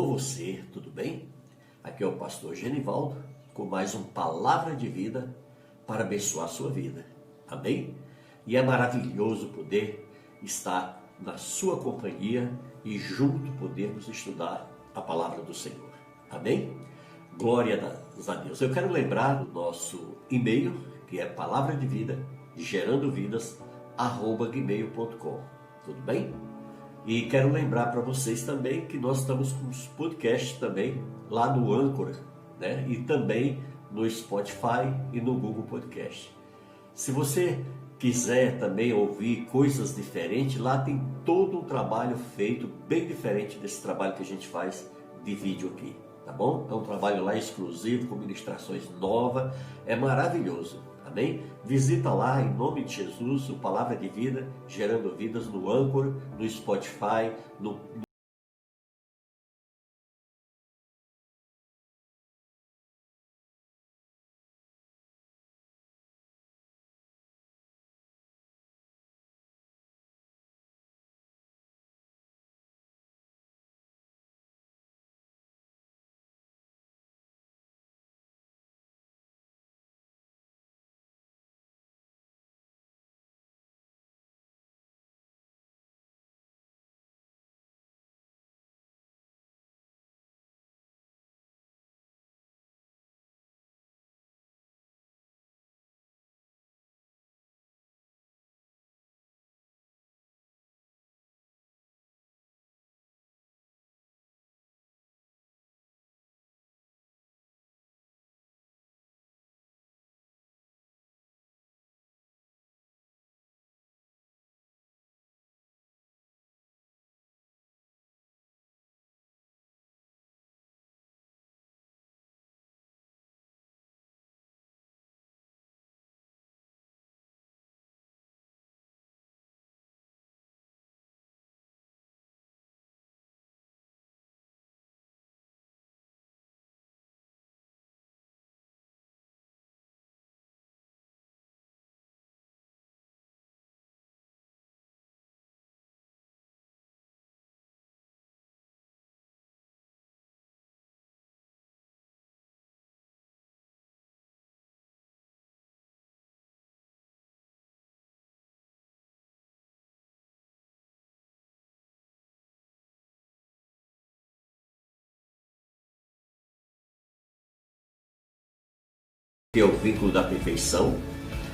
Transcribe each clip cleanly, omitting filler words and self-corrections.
Alô você, tudo bem? Aqui é o pastor Genivaldo com mais um Palavra de Vida para abençoar a sua vida. Amém? E é maravilhoso poder estar na sua companhia e junto podermos estudar a Palavra do Senhor. Amém? Glória a Deus. Eu quero lembrar do nosso e-mail, que é palavra de vida, gerando vidas, @gmail.com. Tudo bem? E quero lembrar para vocês também que nós estamos com os podcasts também lá no Anchor, né? E também no Spotify e no Google Podcast. Se você quiser também ouvir coisas diferentes, lá tem todo um trabalho feito bem diferente desse trabalho que a gente faz de vídeo aqui, tá bom? É um trabalho lá exclusivo, com ministrações novas, é maravilhoso. Amém? Visita lá em nome de Jesus, o Palavra de Vida, gerando vidas no Anchor, no Spotify, no que é o vínculo da perfeição,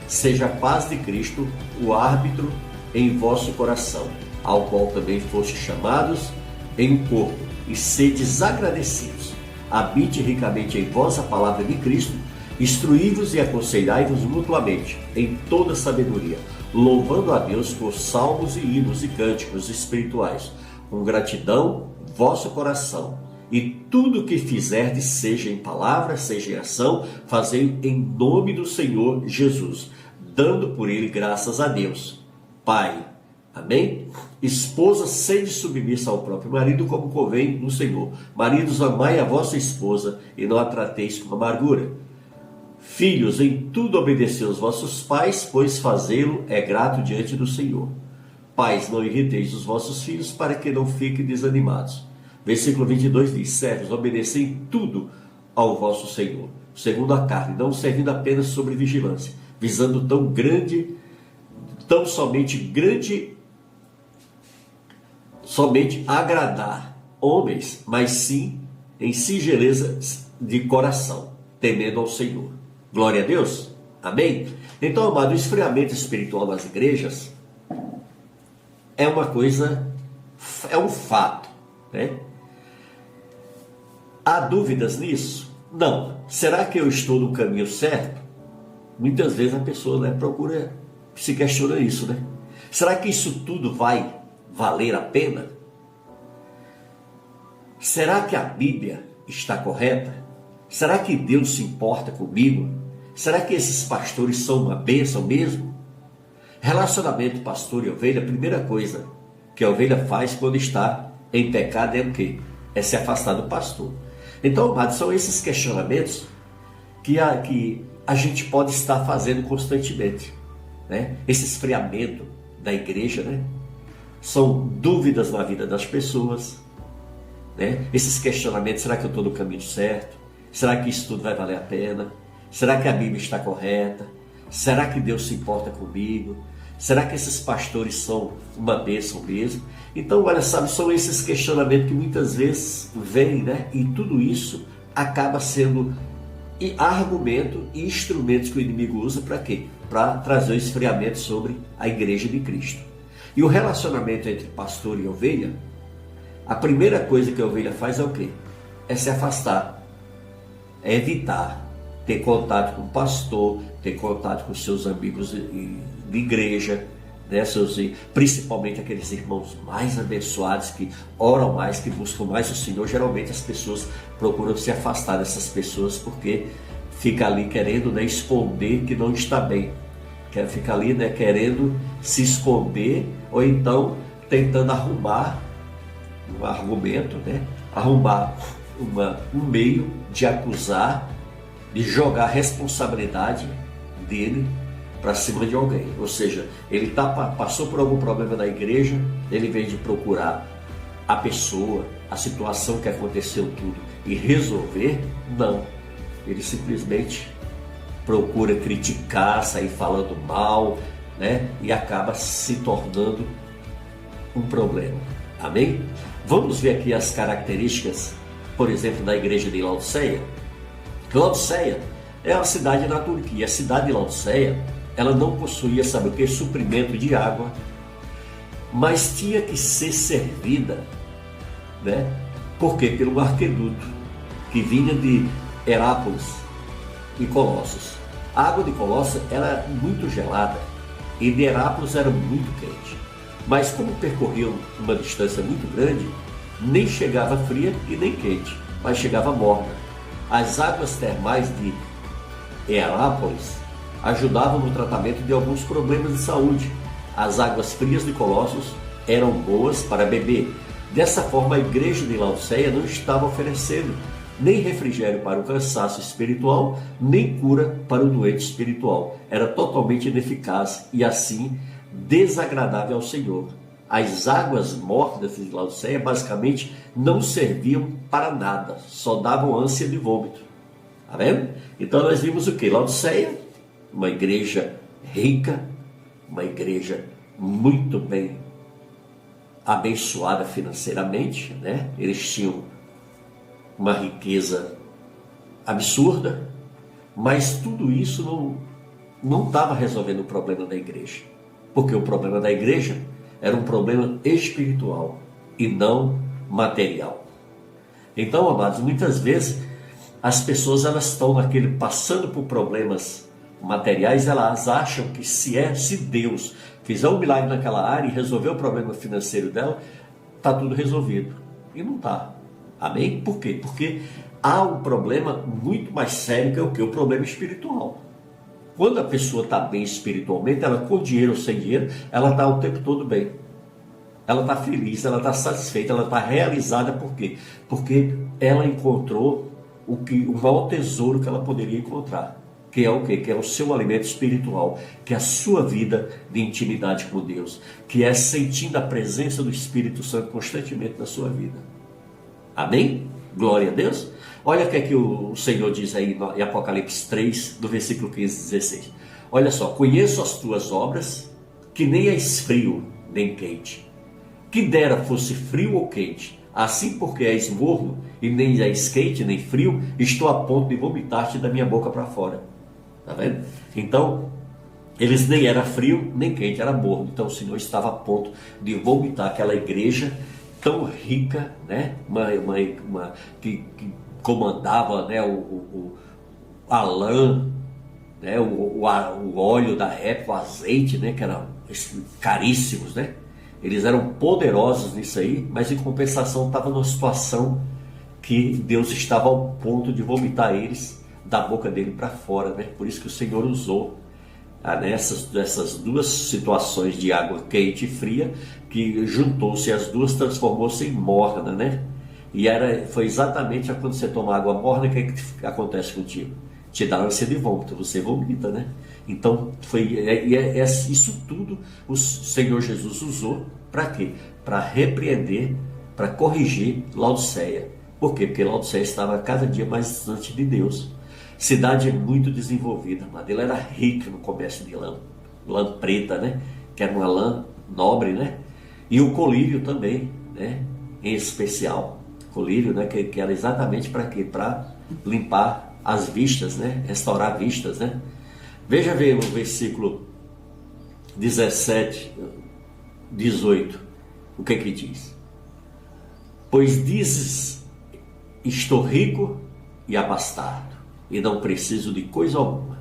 seja a paz de Cristo o árbitro em vosso coração, ao qual também foste chamados em um corpo, e sedes agradecidos. Habite ricamente em vós a palavra de Cristo, instruí-vos e aconselhai-vos mutuamente em toda sabedoria, louvando a Deus por salmos e hinos e cânticos espirituais, com gratidão vosso coração. E tudo o que fizerdes, seja em palavra, seja em ação, fazei em nome do Senhor Jesus, dando por ele graças a Deus, Pai. Amém? Esposa, sede submissa ao próprio marido, como convém no Senhor. Maridos, amai a vossa esposa e não a trateis com amargura. Filhos, em tudo obedecei aos vossos pais, pois fazê-lo é grato diante do Senhor. Pais, não irriteis os vossos filhos, para que não fiquem desanimados. Versículo 22 diz: servos, obedecei em tudo ao vosso Senhor, segundo a carne, não servindo apenas sobre vigilância, visando somente agradar homens, mas sim em singeleza de coração, temendo ao Senhor. Glória a Deus. Amém? Então, amado, o esfriamento espiritual nas igrejas é uma coisa, é um fato, né? Há dúvidas nisso? Não. Será que eu estou no caminho certo? Muitas vezes a pessoa, procura, se questiona isso, né? Será que isso tudo vai valer a pena? Será que a Bíblia está correta? Será que Deus se importa comigo? Será que esses pastores são uma bênção mesmo? Relacionamento pastor e ovelha, a primeira coisa que a ovelha faz quando está em pecado é o quê? É se afastar do pastor. Então, amados, são esses questionamentos que a gente pode estar fazendo constantemente, né? Esse esfriamento da igreja, né? São dúvidas na vida das pessoas, né? Esses questionamentos: será que eu estou no caminho certo? Será que isso tudo vai valer a pena? Será que a Bíblia está correta? Será que Deus se importa comigo? Será que esses pastores são uma bênção mesmo? Então, olha, sabe, são esses questionamentos que muitas vezes vêm, né? E tudo isso acaba sendo argumento e instrumentos que o inimigo usa para quê? Para trazer o esfriamento sobre a igreja de Cristo. E o relacionamento entre pastor e ovelha, a primeira coisa que a ovelha faz é o quê? É se afastar, é evitar ter contato com o pastor, ter contato com seus amigos de igreja, né? Principalmente aqueles irmãos mais abençoados, que oram mais, que buscam mais o Senhor. Geralmente as pessoas procuram se afastar dessas pessoas porque fica ali querendo, né, esconder que não está bem. Fica ali, né, querendo se esconder, ou então tentando arrumar um argumento, né, arrumar um meio de acusar, de jogar a responsabilidade dele para cima de alguém. Ou seja, ele passou por algum problema na igreja, ele vem de procurar a pessoa, a situação que aconteceu tudo e resolver. Não, ele simplesmente procura criticar, sair falando mal, né? E acaba se tornando um problema. Amém? Vamos ver aqui as características, por exemplo, da igreja de Laodiceia. Laodiceia é uma cidade na Turquia. A cidade de Laodiceia, ela não possuía, sabe o que? Suprimento de água, mas tinha que ser servida, né? Por quê? Pelo arqueduto que vinha de Herápolis e Colossos. A água de Colossos era muito gelada e de Herápolis era muito quente. Mas como percorriam uma distância muito grande, nem chegava fria e nem quente, mas chegava morna. As águas termais de Herápolis ajudavam no tratamento de alguns problemas de saúde. As águas frias de Colossos eram boas para beber. Dessa forma, a igreja de Laodiceia não estava oferecendo nem refrigério para o cansaço espiritual, nem cura para o doente espiritual. Era totalmente ineficaz e assim desagradável ao Senhor. As águas mortas de Laodiceia basicamente não serviam para nada, só davam ânsia de vômito. Tá vendo? Então nós vimos o que? Laodiceia, uma igreja rica, uma igreja muito bem abençoada financeiramente, né? Eles tinham uma riqueza absurda, mas tudo isso não estava resolvendo o problema da igreja, porque o problema da igreja era um problema espiritual e não material. Então, amados, muitas vezes as pessoas elas estão passando por problemas materiais, elas acham que se Deus fizer um milagre naquela área e resolver o problema financeiro dela, está tudo resolvido. E não está. Amém? Por quê? Porque há um problema muito mais sério, que é o quê? O problema espiritual. Quando a pessoa está bem espiritualmente, ela com dinheiro ou sem dinheiro, ela está o tempo todo bem. Ela está feliz, ela está satisfeita, ela está realizada. Por quê? Porque ela encontrou o maior tesouro que ela poderia encontrar. Que é o quê? Que é o seu alimento espiritual, que é a sua vida de intimidade com Deus, que é sentindo a presença do Espírito Santo constantemente na sua vida. Amém? Glória a Deus. Olha o que é que o Senhor diz aí em Apocalipse 3, do versículo 15 e 16. Olha só: conheço as tuas obras, que nem és frio nem quente. Que dera fosse frio ou quente. Assim, porque és morno e nem és quente nem frio, estou a ponto de vomitar-te da minha boca para fora. Tá vendo? Então, eles nem era frio nem quente, era morno. Então o Senhor estava a ponto de vomitar aquela igreja tão rica, né? Que comandava, né, a lã, né, o óleo da época, o azeite, né, que eram caríssimos, né? Eles eram poderosos nisso aí, mas em compensação estava numa situação que Deus estava ao ponto de vomitar eles da boca dele para fora, né? Por isso que o Senhor usou nessas duas situações de água quente e fria, que juntou-se as duas, transformou-se em morna, né? E foi exatamente quando você toma água morna, o que acontece contigo? Te dá ânsia de vômito, você vomita, né? Então, isso tudo o Senhor Jesus usou para quê? Para repreender, para corrigir Laodiceia. Por quê? Porque Laodiceia estava cada dia mais distante de Deus. Cidade muito desenvolvida, amado. Ela era rica no comércio de lã preta, né? Que era uma lã nobre, né? E o colírio também, né? Em especial. Colírio, né? Que era exatamente para quê? Para limpar as vistas, né? Restaurar vistas, né? Veja bem o versículo 17, 18. O que é que diz? Pois dizes, estou rico e abastado, e não preciso de coisa alguma.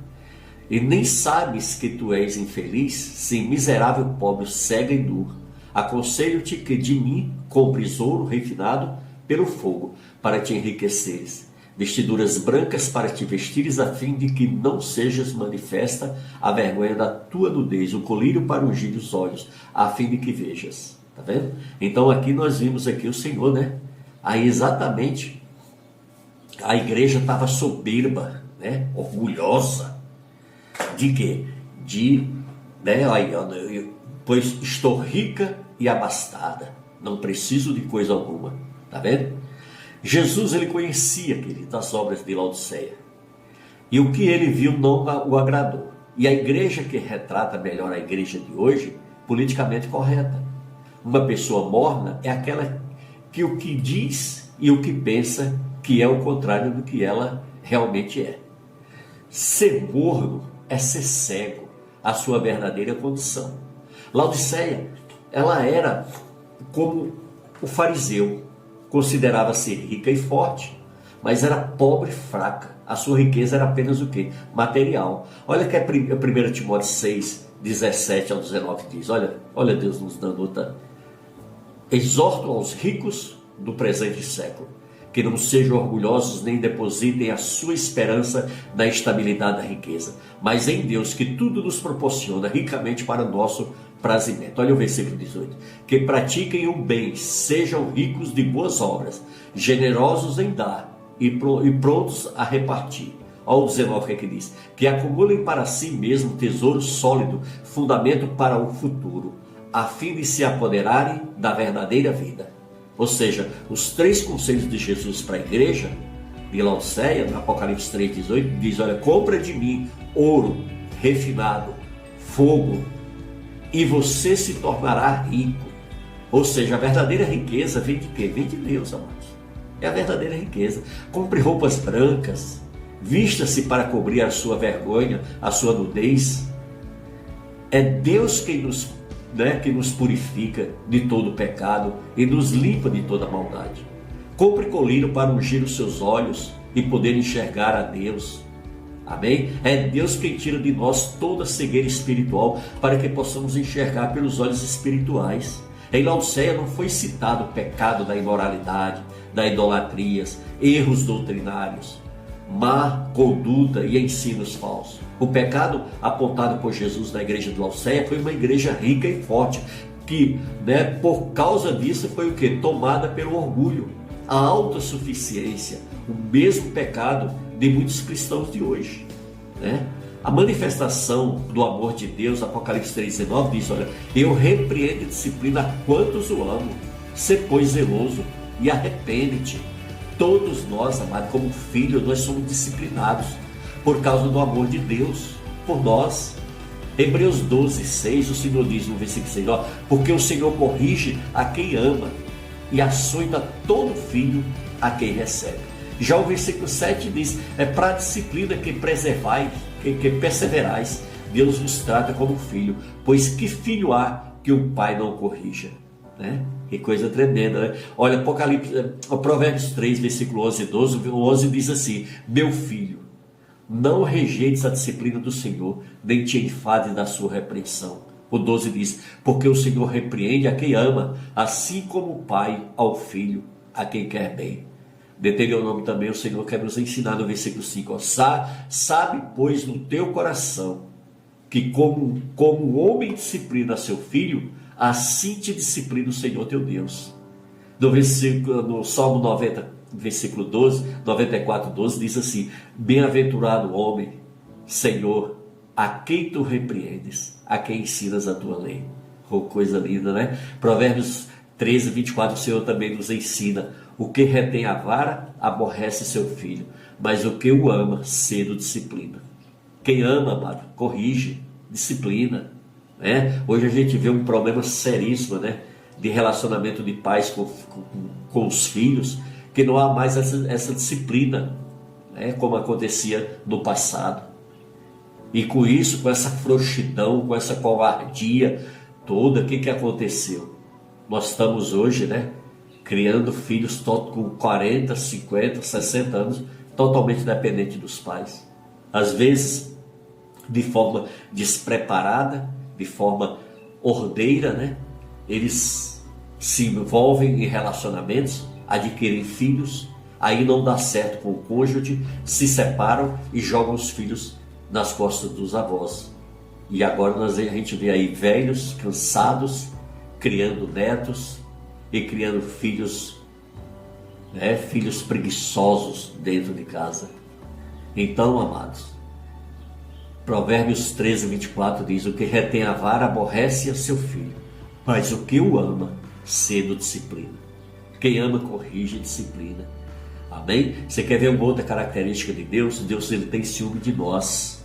E nem sabes que tu és infeliz, sim, miserável, pobre, cega e nu. Aconselho-te que de mim compres ouro refinado pelo fogo, para te enriqueceres. Vestiduras brancas para te vestires, a fim de que não sejas manifesta a vergonha da tua nudez, o colírio para ungir os olhos, a fim de que vejas. Tá vendo? Então aqui nós vimos aqui o Senhor, né? Aí exatamente a igreja estava soberba, né? Orgulhosa. De quê? Né? Pois estou rica e abastada, não preciso de coisa alguma. Tá vendo? Jesus, ele conhecia, querido, as obras de Laodiceia. E o que ele viu não o agradou. E a igreja que retrata melhor a igreja de hoje, politicamente correta. Uma pessoa morna é aquela que o que diz e o que pensa que é o contrário do que ela realmente é. Ser morno é ser cego à sua verdadeira condição. Laodiceia, ela era como o fariseu, considerava ser rica e forte, mas era pobre e fraca. A sua riqueza era apenas o quê? Material. Olha que é 1 Timóteo 6, 17 ao 19 diz. Olha Deus nos dando outra. Exorto aos ricos do presente século, que não sejam orgulhosos nem depositem a sua esperança na estabilidade da riqueza, mas em Deus, que tudo nos proporciona ricamente para o nosso prazimento. Olha o versículo 18. Que pratiquem o bem, sejam ricos de boas obras, generosos em dar e prontos a repartir. Olha o 19 que é que diz. Que acumulem para si mesmo tesouro sólido, fundamento para o futuro, a fim de se apoderarem da verdadeira vida. Ou seja, os três conselhos de Jesus para a igreja de Laodiceia, no Apocalipse 3,18, diz, olha, compra de mim ouro refinado, fogo, e você se tornará rico. Ou seja, a verdadeira riqueza vem de quê? Vem de Deus, amados. É a verdadeira riqueza. Compre roupas brancas, vista-se para cobrir a sua vergonha, a sua nudez. É Deus quem nos purifica de todo pecado e nos limpa de toda maldade. Compre colírio para ungir os seus olhos e poder enxergar a Deus. Amém? É Deus quem tira de nós toda cegueira espiritual para que possamos enxergar pelos olhos espirituais. Em Laodiceia não foi citado o pecado da imoralidade, da idolatrias, erros doutrinários, má conduta e ensinos falsos. O pecado apontado por Jesus na igreja de Laodiceia foi uma igreja rica e forte, que, por causa disso, foi o quê? Tomada pelo orgulho, a autossuficiência, o mesmo pecado de muitos cristãos de hoje. A manifestação do amor de Deus, Apocalipse 3,19 diz, olha, eu repreendo e disciplino a quantos o amo, sê pois zeloso e arrepende-te. Todos nós, amados, como filhos, nós somos disciplinados por causa do amor de Deus por nós. Hebreus 12, 6, o Senhor diz no versículo 6, ó, porque o Senhor corrige a quem ama e açoita todo filho a quem recebe. Já o versículo 7 diz, é para a disciplina que preservais, que perseverais, Deus vos trata como filho, pois que filho há que o pai não corrija? Que coisa tremenda, né? Olha, Provérbios 3, versículo 11 e 12, o 11 diz assim, meu filho, não rejeites a disciplina do Senhor, nem te enfades da sua repreensão. O 12 diz, porque o Senhor repreende a quem ama, assim como o pai ao filho, a quem quer bem. Deuteronômio também o Senhor quer nos ensinar no versículo 5, ó, sabe, pois, no teu coração, que como o homem disciplina seu filho, assim te disciplina o Senhor teu Deus. No Salmo 90, versículo 12, 94, 12, diz assim, bem-aventurado o homem, Senhor, a quem tu repreendes, a quem ensinas a tua lei. Oh, coisa linda, né? Provérbios 13, 24, o Senhor também nos ensina: o que retém a vara, aborrece seu filho, mas o que o ama, cedo disciplina. Quem ama, amado, corrige, disciplina, né? Hoje a gente vê um problema seríssimo, né, de relacionamento de pais com os filhos, que não há mais essa disciplina, né, como acontecia no passado. E com isso, com essa frouxidão, com essa covardia toda, o que aconteceu? Nós estamos hoje, né, criando filhos com 40, 50, 60 anos, totalmente dependentes dos pais. Às vezes, de forma despreparada, de forma ordeira, né, eles se envolvem em relacionamentos, adquirem filhos, aí não dá certo com o cônjuge, se separam e jogam os filhos nas costas dos avós. E agora a gente vê aí velhos, cansados, criando netos e criando filhos, né, filhos preguiçosos dentro de casa. Então, amados, Provérbios 13, 24 diz: o que retém a vara aborrece a seu filho, mas o que o ama, cedo disciplina. Quem ama, corrige e disciplina. Amém? Você quer ver uma outra característica de Deus? Deus, ele tem ciúme de nós.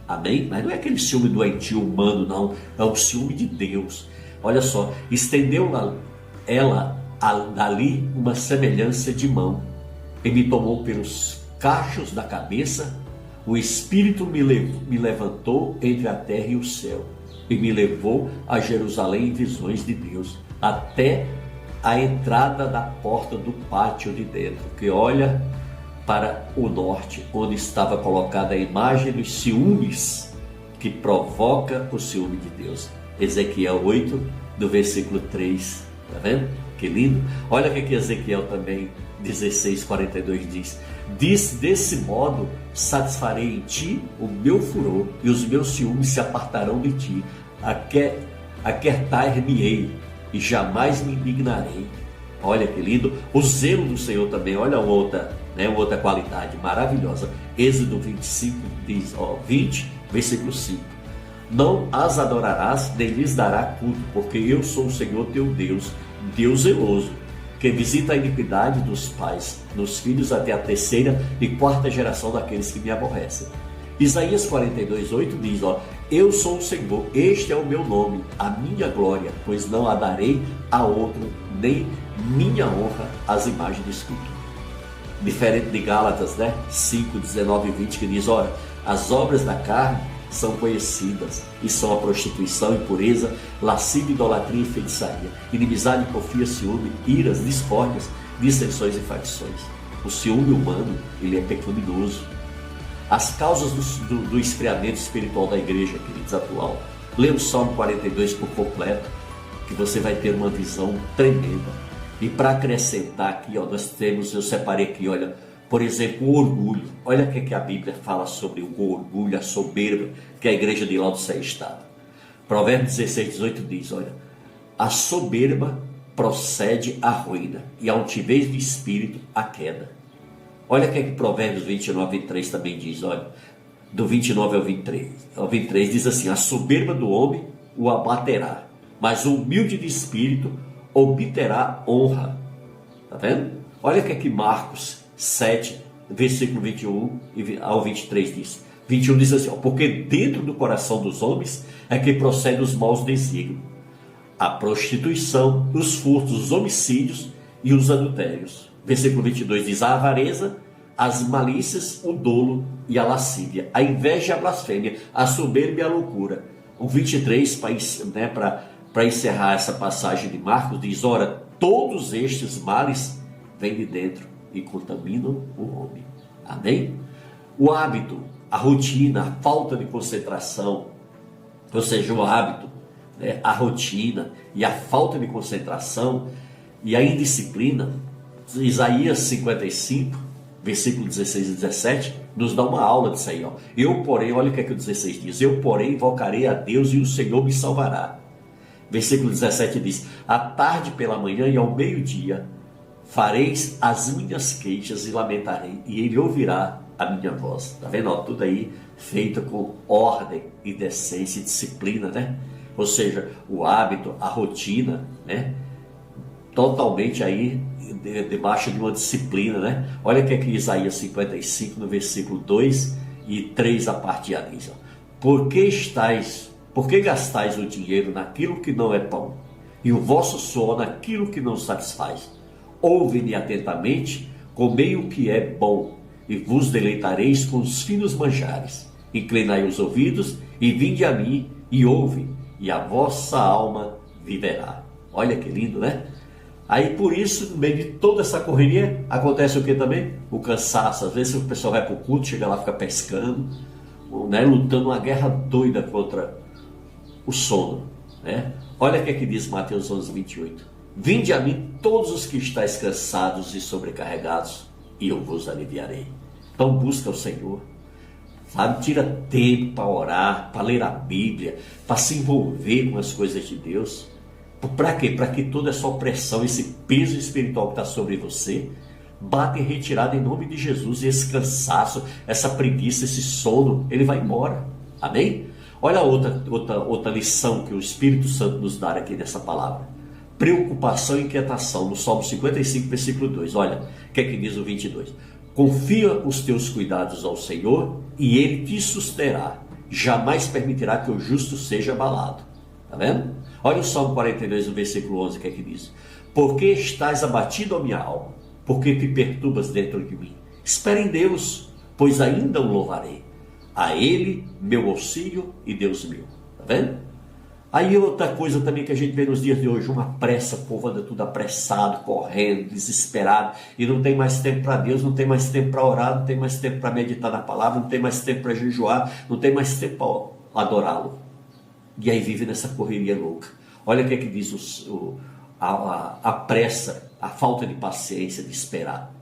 Amém? Mas não é aquele ciúme doentio humano, não. É o ciúme de Deus. Olha só, estendeu ela dali uma semelhança de mão e me tomou pelos cachos da cabeça. O Espírito me levantou entre a terra e o céu e me levou a Jerusalém em visões de Deus, até a entrada da porta do pátio de dentro, que olha para o norte, onde estava colocada a imagem dos ciúmes que provoca o ciúme de Deus. Ezequiel 8, do versículo 3, tá vendo? Que lindo! Olha o que Ezequiel também 16:42 diz: desse modo satisfarei em ti o meu furor, e os meus ciúmes se apartarão de ti, aquietar-me-ei, e jamais me indignarei. Olha que lindo! O zelo do Senhor também, olha outra qualidade maravilhosa. Êxodo 25 diz, 20, versículo 5: não as adorarás, nem lhes dará culto, porque eu sou o Senhor teu Deus, Deus zeloso, que visita a iniquidade dos pais nos filhos até a terceira e quarta geração daqueles que me aborrecem. Isaías 42:8 diz, eu sou o Senhor, este é o meu nome, a minha glória, pois não a darei a outro, nem minha honra às imagens de escultura. Diferente de Gálatas, né? 5, 19 e 20, que diz, as obras da carne são conhecidas, e são a prostituição, impureza, lascívia, idolatria e feitiçaria, inimizade, porfia, ciúme, iras, discórdias, dissensões e facções. O ciúme humano, ele é pecaminoso. As causas do esfriamento espiritual da igreja, queridos, atual. Lê o Salmo 42 por completo, que você vai ter uma visão tremenda. E para acrescentar aqui, eu separei aqui, por exemplo, o orgulho. Olha o que a Bíblia fala sobre o orgulho, a soberba que a igreja de Laodiceia estava. Provérbios 16:18 diz, a soberba procede à ruína, e a altivez de espírito à queda. Olha o que Provérbios 29:23 também diz, do 29 ao 23 diz assim: a soberba do homem o abaterá, mas o humilde de espírito obterá honra. Tá vendo? Olha o que Marcos 7, versículo 21 ao 23 diz. 21 diz assim, porque dentro do coração dos homens é que procedem os maus desígnios, a prostituição, os furtos, os homicídios e os adultérios. Versículo 22 diz, a avareza, as malícias, o dolo e a lascívia, a inveja e a blasfêmia, a soberba e a loucura. O 23, para encerrar essa passagem de Marcos, diz, todos estes males vêm de dentro e contaminam o homem. Amém? O hábito, a rotina, a falta de concentração, ou seja, o hábito, a rotina e a falta de concentração e a indisciplina. Isaías 55, versículo 16 e 17, nos dá uma aula disso aí. Eu, porém, olha o que o 16 diz, eu, porém, invocarei a Deus e o Senhor me salvará. Versículo 17 diz, à tarde pela manhã e ao meio-dia fareis as minhas queixas e lamentarei, e ele ouvirá a minha voz. Está vendo? Tudo aí feito com ordem e decência e disciplina, né? Ou seja, o hábito, a rotina, né? totalmente aí debaixo de uma disciplina, né? Olha o que é que Isaías 55, no versículo 2 e 3, a parte A diz: por que gastais o dinheiro naquilo que não é pão, e o vosso suor naquilo que não satisfaz? Ouve-me atentamente, comei o que é bom, e vos deleitareis com os finos manjares. Inclinai os ouvidos, e vinde a mim, e ouve, e a vossa alma viverá. Olha que lindo, né? Aí por isso, no meio de toda essa correria, acontece o que também? O cansaço. Às vezes o pessoal vai para o culto, chega lá, fica pescando, né? Lutando uma guerra doida contra o sono, né? Olha o que é que diz Mateus 11, 28. Vinde a mim todos os que estáis cansados e sobrecarregados, e eu vos aliviarei. Então busca o Senhor, sabe? Tira tempo para orar, para ler a Bíblia, para se envolver com as coisas de Deus. Para quê? Para que toda essa opressão, esse peso espiritual que está sobre você, bata em retirada em nome de Jesus. E esse cansaço, essa preguiça, esse sono, ele vai embora. Amém? Olha outra lição que o Espírito Santo nos dá aqui nessa palavra. Preocupação e inquietação, no Salmo 55, versículo 2. Olha, o que é que diz o 22? Confia os teus cuidados ao Senhor, e Ele te susterá. Jamais permitirá que o justo seja abalado. Está vendo? Olha o Salmo 42, no versículo 11, o que é que diz? Porque estás abatido, ó minha alma? Porque te perturbas dentro de mim? Espera em Deus, pois ainda o louvarei. A Ele, meu auxílio e Deus meu. Está vendo? Aí outra coisa também que a gente vê nos dias de hoje, uma pressa, o povo anda tudo apressado, correndo, desesperado, e não tem mais tempo para Deus, não tem mais tempo para orar, não tem mais tempo para meditar na palavra, não tem mais tempo para jejuar, não tem mais tempo para adorá-lo. E aí vive nessa correria louca. Olha o que é que diz a pressa, a falta de paciência de esperar,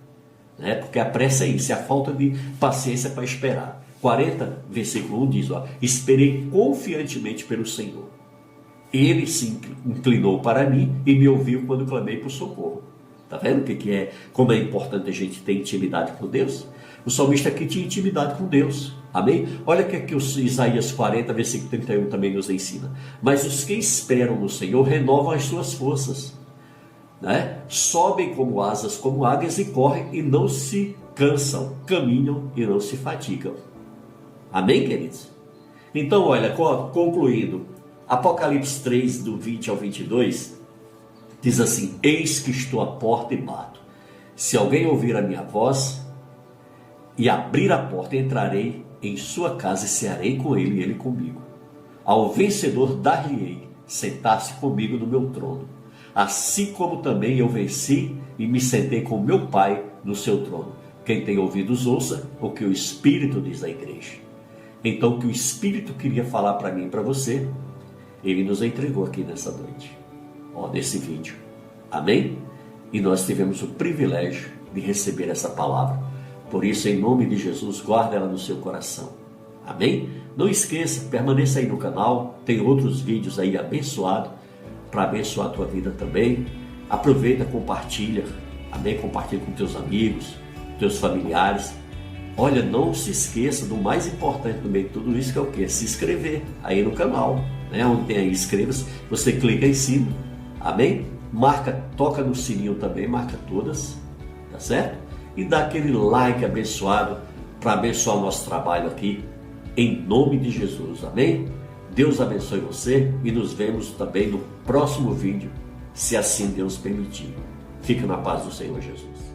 né? Porque a pressa é isso, é a falta de paciência para esperar. 40, versículo 1 diz, ó, esperei confiantemente pelo Senhor. Ele se inclinou para mim e me ouviu quando clamei por socorro. Está vendo o que é? Como é importante a gente ter intimidade com Deus? O salmista aqui tinha intimidade com Deus. Amém? Olha o que o Isaías 40, versículo 31 também nos ensina. Mas os que esperam no Senhor renovam as suas forças, né? Sobem como asas, como águias, e correm e não se cansam, caminham e não se fatigam. Amém, queridos? Então, olha, concluindo, Apocalipse 3, do 20 ao 22, diz assim: eis que estou à porta e bato. Se alguém ouvir a minha voz e abrir a porta, entrarei em sua casa e cearei com ele e ele comigo. Ao vencedor dar-lhe-ei sentar-se comigo no meu trono, assim como também eu venci e me sentei com meu Pai no seu trono. Quem tem ouvidos ouça o que o Espírito diz à igreja. Então, o que o Espírito queria falar para mim e para você, Ele nos entregou aqui nessa noite, nesse vídeo. Amém? E nós tivemos o privilégio de receber essa palavra. Por isso, em nome de Jesus, guarda ela no seu coração. Amém? Não esqueça, permaneça aí no canal. Tem outros vídeos aí abençoados, para abençoar a tua vida também. Aproveita, compartilha. Amém? Compartilha com teus amigos, teus familiares. Olha, não se esqueça do mais importante no meio de tudo isso, que é o quê? Se inscrever aí no canal, né? Onde tem aí inscreva-se, você clica em cima. Amém? Toca no sininho também, marca todas, tá certo? E dá aquele like abençoado para abençoar o nosso trabalho aqui, em nome de Jesus. Amém? Deus abençoe você e nos vemos também no próximo vídeo, se assim Deus permitir. Fique na paz do Senhor Jesus.